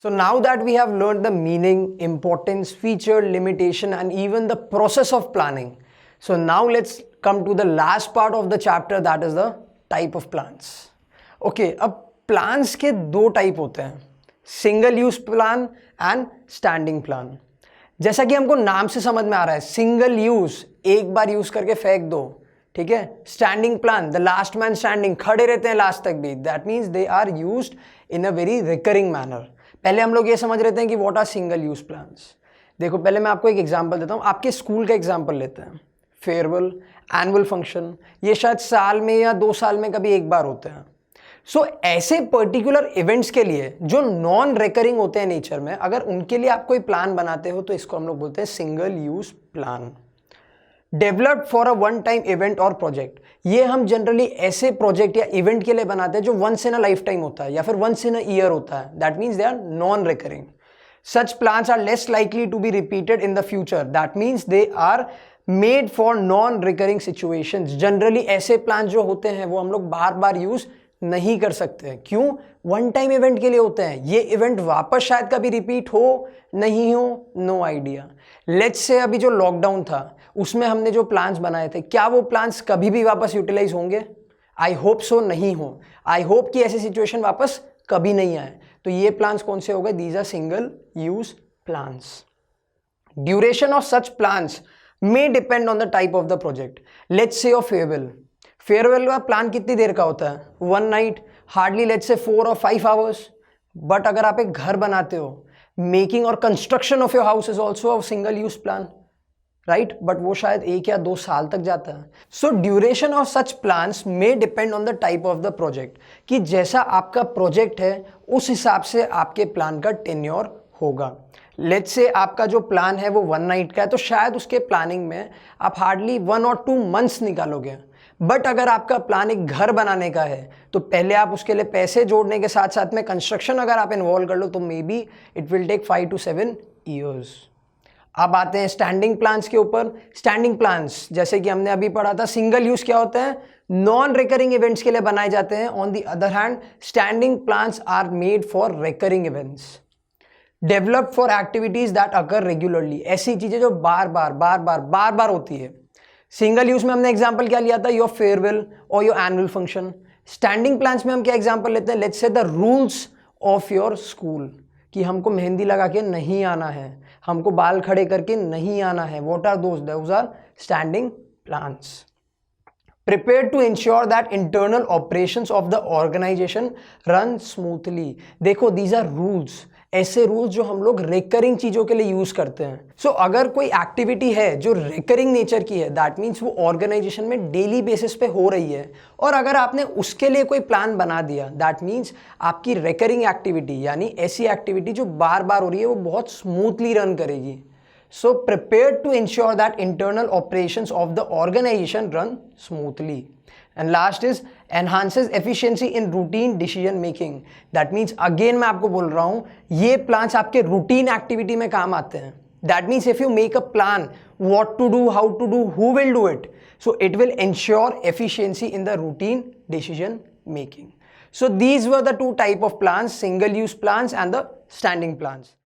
So now that we have learned the meaning, importance, feature, limitation, and even the process of planning. So now let's come to the last part of the chapter, that is the type of plans. Okay, अब plans के दो type होते हैं, single use plan and standing plan. जैसा कि हमको नाम से समझ में आ रहा है, सिंगल यूज, एक बार यूज करके फेंक दो, ठीक है. Standing plan, the last man standing, खड़े रहते हैं लास्ट तक भी. That means they are used in a very recurring manner. पहले हम लोग ये समझ रहे थे कि what are single use plans. देखो पहले मैं आपको एक एग्जांपल देता हूँ. आपके स्कूल का एग्जांपल लेते हैं. फेयरवेल, एनुअल फंक्शन, ये शायद साल में या 2 साल में कभी एक बार होते हैं. सो ऐसे पर्टिकुलर इवेंट्स के लिए जो नॉन रिकरिंग होते हैं नेचर में, अगर उनके लिए आप कोई प्लान बनाते हो तो इसको हम लोग बोलते हैं single use plan. Developed for a one time event और प्रोजेक्ट, ये हम जनरली ऐसे प्रोजेक्ट या इवेंट के लिए बनाते हैं जो once in a life time होता है या फिर वंस इन अ ईयर होता है. That means they are non recurring. Such plans are less likely to be repeated in the future. That means they are made for non recurring situations. Generally ऐसे plan जो होते हैं वो हम लोग बार बार use नहीं कर सकते हैं. क्यों? वन टाइम इवेंट के लिए होते हैं. ये इवेंट वापस शायद कभी रिपीट हो नहीं हो, नो आइडिया. लेट्स से अभी जो लॉकडाउन था उसमें हमने जो प्लान्स बनाए थे, क्या वो प्लान्स कभी भी वापस यूटिलाइज होंगे? आई होप सो नहीं हो. आई होप कि ऐसी सिचुएशन वापस कभी नहीं आए. तो ये प्लान्स कौन से हो गए? These are single use plans. Duration of such plans may depend on the type of the project. Let's say of farewell. Farewell का प्लान कितनी देर का होता है? 1 नाइट, हार्डली लेट्स से 4 और 5 आवर्स. बट अगर आप एक घर बनाते हो, मेकिंग और construction of your house is also a single use plan, right? But वो शायद 1 या 2 साल तक जाता है. So duration of such plans may depend on the type of the project, कि जैसा आपका प्रोजेक्ट है उस हिसाब से आपके प्लान का टेन्योर होगा. लेट्स से आपका जो प्लान है वो 1 नाइट का है, तो शायद उसके प्लानिंग में आप हार्डली 1 और 2 मंथ्स निकालोगे. बट अगर आपका प्लान एक घर बनाने का है तो पहले आप उसके लिए पैसे जोड़ने के साथ साथ में कंस्ट्रक्शन अगर आप इन्वॉल्व कर लो तो maybe it will take 5 to 7 years. अब आते हैं स्टैंडिंग प्लान्स के ऊपर. स्टैंडिंग प्लान्स जैसे कि हमने अभी पढ़ा था, सिंगल यूज क्या होते हैं? नॉन रिकरिंग इवेंट्स के लिए बनाए जाते हैं. On the other hand standing plans are made for recurring events. Develop for activities that occur regularly, ऐसी चीजें जो बार बार होती है. सिंगल यूज में हमने एग्जांपल क्या लिया था? योर फेयरवेल और your annual function. Standing plans में हम क्या एग्जांपल लेते हैं? Let's say the rules of your school, कि हमको मेहंदी लगा के नहीं आना है, हमको बाल खड़े करके नहीं आना है. What are those? Those are standing plans. Prepared to ensure that internal operations of the organization run smoothly. देखो, these are rules, ऐसे रूल्स जो हम लोग रिकरिंग चीज़ों के लिए यूज़ करते हैं. सो अगर कोई एक्टिविटी है जो रिकरिंग नेचर की है, दैट मीन्स वो ऑर्गेनाइजेशन में डेली बेसिस पे हो रही है, और अगर आपने उसके लिए कोई प्लान बना दिया, दैट मीन्स आपकी रिकरिंग एक्टिविटी यानी ऐसी एक्टिविटी जो बार बार हो रही है वो बहुत स्मूथली रन करेगी. So prepared to ensure that internal operations of the organization run smoothly. And last is enhances efficiency in routine decision making. That means again मैं आपको बोल रहा हूँ, ये plans आपके routine activity में काम आते हैं. That means if you make a plan, what to do, how to do, who will do it. So it will ensure efficiency in the routine decision making. So these were the 2 type of plans, single use plans and the standing plans.